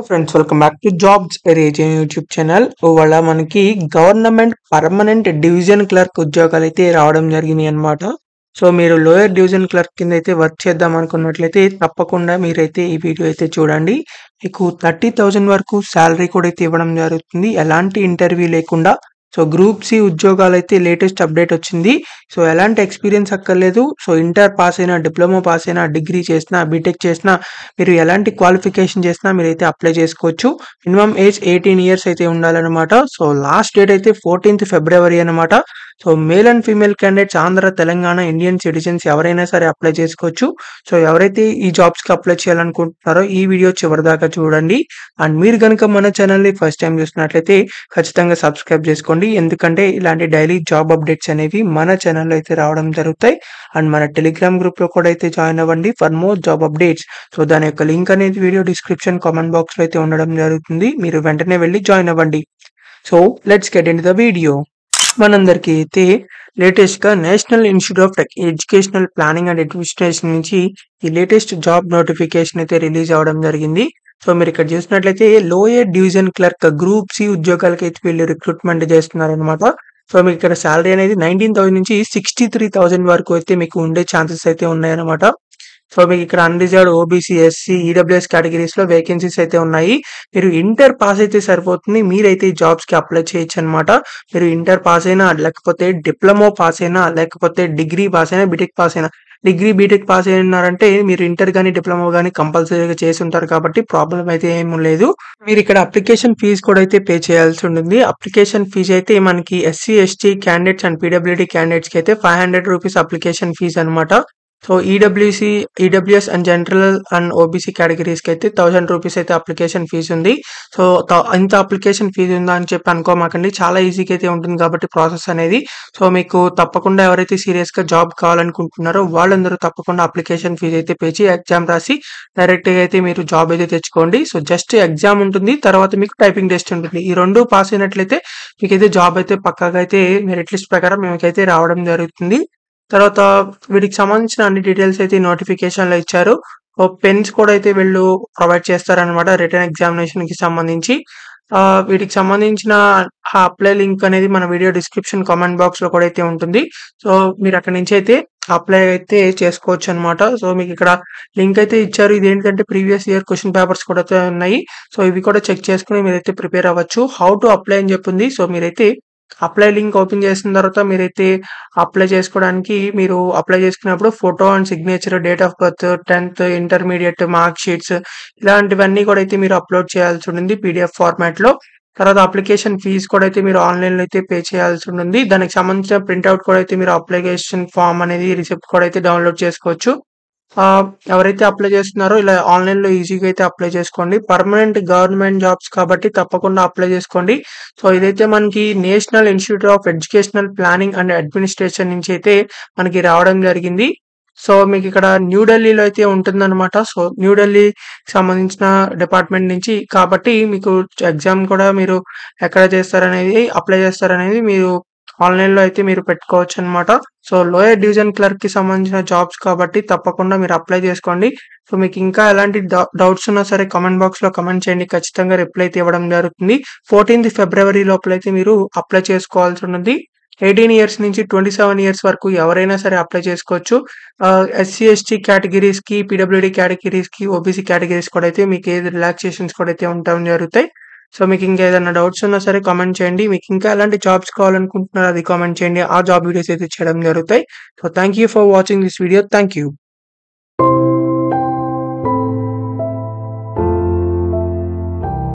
Friends, welcome back to jobs rage YouTube channel. ఇవాళ మనకి government permanent division clerk ఉద్యోగాలు అయితే రావడం జరిగినాయి అన్నమాట. సో మీరు లోయర్ డివిజన్ క్లర్క్ కింద అయితే వర్క్ చేద్దాం అనుకున్నట్లయితే తప్పకుండా మీరైతే ఈ వీడియో అయితే చూడండి. మీకు 30,000 వరకు శాలరీ కూడా అయితే ఇవ్వడం జరుగుతుంది, ఎలాంటి ఇంటర్వ్యూ లేకుండా. సో గ్రూప్ సి ఉద్యోగాలు అయితే లేటెస్ట్ అప్డేట్ వచ్చింది. సో ఎలాంటి ఎక్స్పీరియన్స్ అక్కర్లేదు. సో ఇంటర్ పాస్ అయినా, డిప్లొమా పాస్ అయినా, డిగ్రీ చేసినా, బీటెక్ చేసినా, మీరు ఎలాంటి క్వాలిఫికేషన్ చేసినా మీరైతే అప్లై చేసుకోవచ్చు. మినిమం ఏజ్ 18 ఇయర్స్ అయితే ఉండాలన్నమాట. సో లాస్ట్ డేట్ అయితే 14th ఫిబ్రవరి అనమాట. So male and female candidates Andhra, Telangana, Indian citizens ఎవరైనా సరే అప్లై చేసుకోవచ్చు. సో ఎవరైతే ఈ జాబ్స్ కి అప్లై చేయాలనుకుంటున్నారో ఈ వీడియో చివరి దాకా చూడండి. అండ్ మీరు కనుక మన ఛానల్ ని ఫస్ట్ టైం చూసినట్లయితే ఖచ్చితంగా సబ్స్క్రైబ్ చేసుకోండి, ఎందుకంటే ఇలాంటి డైలీ జాబ్ అప్డేట్స్ అనేవి మన ఛానల్లో అయితే రావడం జరుగుతాయి. అండ్ మన టెలిగ్రామ్ గ్రూప్ లో కూడా అయితే జాయిన్ అవ్వండి for more job updates. So దాని యొక్క లింక్ అనేది వీడియో డిస్క్రిప్షన్ కామెంట్ బాక్స్ లో అయితే ఉండడం జరుగుతుంది, మీరు వెంటనే వెళ్ళి జాయిన్ అవ్వండి. So let's get into the video. మనందరికీ అయితే లేటెస్ట్ గా national institute of educational planning and administration నుంచి ఈ లేటెస్ట్ జాబ్ నోటిఫికేషన్ అయితే రిలీజ్ అవ్వడం జరిగింది. సో మీరు ఇక్కడ చూసినట్లయితే lower division clerk group C ఉద్యోగాలకి అయితే వీళ్ళు రిక్రూట్మెంట్ చేస్తున్నారు అనమాట. సో మీకు ఇక్కడ శాలరీ అనేది 19,000 నుంచి 63,000 వరకు అయితే మీకు ఉండే ఛాన్సెస్ అయితే ఉన్నాయన్నమాట. సో మీకు ఇక్కడ unreserved, OBC, SC, EWS categories లో వేకెన్సీస్ అయితే ఉన్నాయి. మీరు ఇంటర్ పాస్ అయితే సరిపోతుంది, మీరైతే ఈ జాబ్స్ కి అప్లై చేయొచ్చు అనమాట. మీరు ఇంటర్ పాస్ అయినా, లేకపోతే డిప్లొమా పాస్ అయినా, లేకపోతే డిగ్రీ పాస్ అయినా, బీటెక్ పాస్ అయినా. డిగ్రీ, బీటెక్ పాస్ అయినారంటే మీరు ఇంటర్ గానీ, డిప్లొమా గానీ కంపల్సరీగా చేసి ఉంటారు కాబట్టి ప్రాబ్లం అయితే ఏమీ లేదు. మీరు ఇక్కడ అప్లికేషన్ ఫీజు కూడా అయితే పే చేయాల్సి ఉంటుంది. అప్లికేషన్ ఫీజు అయితే మనకి SC, ST candidates and PWD candidates కి అయితే 500 రూపీస్ అప్లికేషన్ ఫీజు అనమాట. So EWC, EWS and general and OBC categories కి అయితే 1000 రూపీస్ అయితే అప్లికేషన్ ఫీజు ఉంది. సో ఇంత అప్లికేషన్ ఫీజు ఉందా అని చెప్పి అనుకోమాకండి, చాలా ఈజీగా అయితే ఉంటుంది కాబట్టి ప్రాసెస్ అనేది. సో మీకు తప్పకుండా ఎవరైతే సీరియస్ గా జాబ్ కావాలనుకుంటున్నారో వాళ్ళందరూ తప్పకుండా అప్లికేషన్ ఫీజు అయితే పే చేసి ఎగ్జామ్ రాసి డైరెక్ట్ గా అయితే మీరు జాబ్ అయితే తెచ్చుకోండి. సో జస్ట్ ఎగ్జామ్ ఉంటుంది, తర్వాత మీకు టైపింగ్ టెస్ట్ ఉంటుంది. ఈ రెండు పాస్ అయినట్లయితే మీకైతే జాబ్ అయితే పక్కాగా అయితే మెరిట్ లిస్ట్ ప్రకారం మీకైతే రావడం జరుగుతుంది. తర్వాత వీటికి సంబంధించిన అన్ని డీటెయిల్స్ అయితే నోటిఫికేషన్ లో ఇచ్చారు. పెన్స్ కూడా అయితే వీళ్ళు ప్రొవైడ్ చేస్తారనమాట రిటర్న్ ఎగ్జామినేషన్ కి సంబంధించి. వీటికి సంబంధించిన అప్లై లింక్ అనేది మన వీడియో డిస్క్రిప్షన్ కామెంట్ బాక్స్ లో కూడా అయితే ఉంటుంది. సో మీరు అక్కడ నుంచి అయితే అప్లై అయితే చేసుకోవచ్చు అనమాట. సో మీకు ఇక్కడ లింక్ అయితే ఇచ్చారు. ఇది ఏంటంటే ప్రీవియస్ ఇయర్ క్వశ్చన్ పేపర్స్ కూడా అయితే ఉన్నాయి. సో ఇవి కూడా చెక్ చేసుకుని మీరైతే ప్రిపేర్ అవ్వచ్చు. హౌ టు అప్లై అని చెప్పింది. సో మీరైతే అప్లై లింక్ ఓపెన్ చేసిన తర్వాత మీరైతే అప్లై చేసుకోవడానికి మీరు అప్లై చేసుకున్నప్పుడు photo and signature, date of birth, 10th, intermediate mark sheets ఇలాంటివన్నీ కూడా అయితే మీరు అప్లోడ్ చేయాల్సి ఉంటుంది పీడిఎఫ్ ఫార్మాట్ లో. తర్వాత అప్లికేషన్ ఫీజు కూడా అయితే మీరు ఆన్లైన్ లో అయితే పే చేయాల్సి ఉంటుంది. దానికి సంబంధించిన ప్రింట్అవుట్ కూడా అయితే మీరు అప్లికేషన్ ఫామ్ అనేది, రిసిప్ట్ కూడా అయితే డౌన్లోడ్ చేసుకోవచ్చు. ఎవరైతే అప్లై చేస్తున్నారో ఇలా ఆన్లైన్ లో ఈజీగా అయితే అప్లై చేసుకోండి. పర్మనెంట్ గవర్నమెంట్ జాబ్స్ కాబట్టి తప్పకుండా అప్లై చేసుకోండి. సో ఇదైతే మనకి national institute of educational planning and administration నుంచి అయితే మనకి రావడం జరిగింది. సో మీకు ఇక్కడ న్యూఢిల్లీలో అయితే ఉంటుందన్నమాట. సో న్యూఢిల్లీకి సంబంధించిన డిపార్ట్మెంట్ నుంచి కాబట్టి మీకు ఎగ్జామ్ కూడా మీరు ఎక్కడ చేస్తారనేది, అప్లై చేస్తారనేది మీరు ఆన్లైన్ లో అయితే మీరు పెట్టుకోవచ్చు అనమాట. సో లోయర్ డివిజన్ క్లర్క్ కి సంబంధించిన జాబ్స్ కాబట్టి తప్పకుండా మీరు అప్లై చేసుకోండి. సో మీకు ఇంకా ఎలాంటి డౌట్స్ ఉన్నా సరే కామెంట్ బాక్స్ లో కమెంట్ చేయండి, ఖచ్చితంగా రిప్లై అయితే ఇవ్వడం జరుగుతుంది. 14th ఫిబ్రవరి లోపలైతే మీరు అప్లై చేసుకోవాల్సి ఉంటుంది. 18 ఇయర్స్ నుంచి 27 ఇయర్స్ వరకు ఎవరైనా సరే అప్లై చేసుకోవచ్చు. ఎస్సీ, ఎస్టీ కేటగిరీస్ కి, పీడబ్ల్యూడీ కేటగిరీస్ కి, ఓబీసీ కేటగిరీస్ కూడా అయితే మీకు ఏది రిలాక్సేషన్స్ కూడా అయితే ఉండడం జరుగుతాయి. సో మీకు ఇంకా ఏదైనా డౌట్స్ ఉన్నా సరే కామెంట్ చేయండి. మీకు ఇంకా ఎలాంటి జాబ్స్ కావాలనుకుంటున్నారో అది కామెంట్ చేయండి, ఆ జాబ్ వీడియోస్ అయితే చేయడం జరుగుతాయి. So thank you for watching this video. Thank you.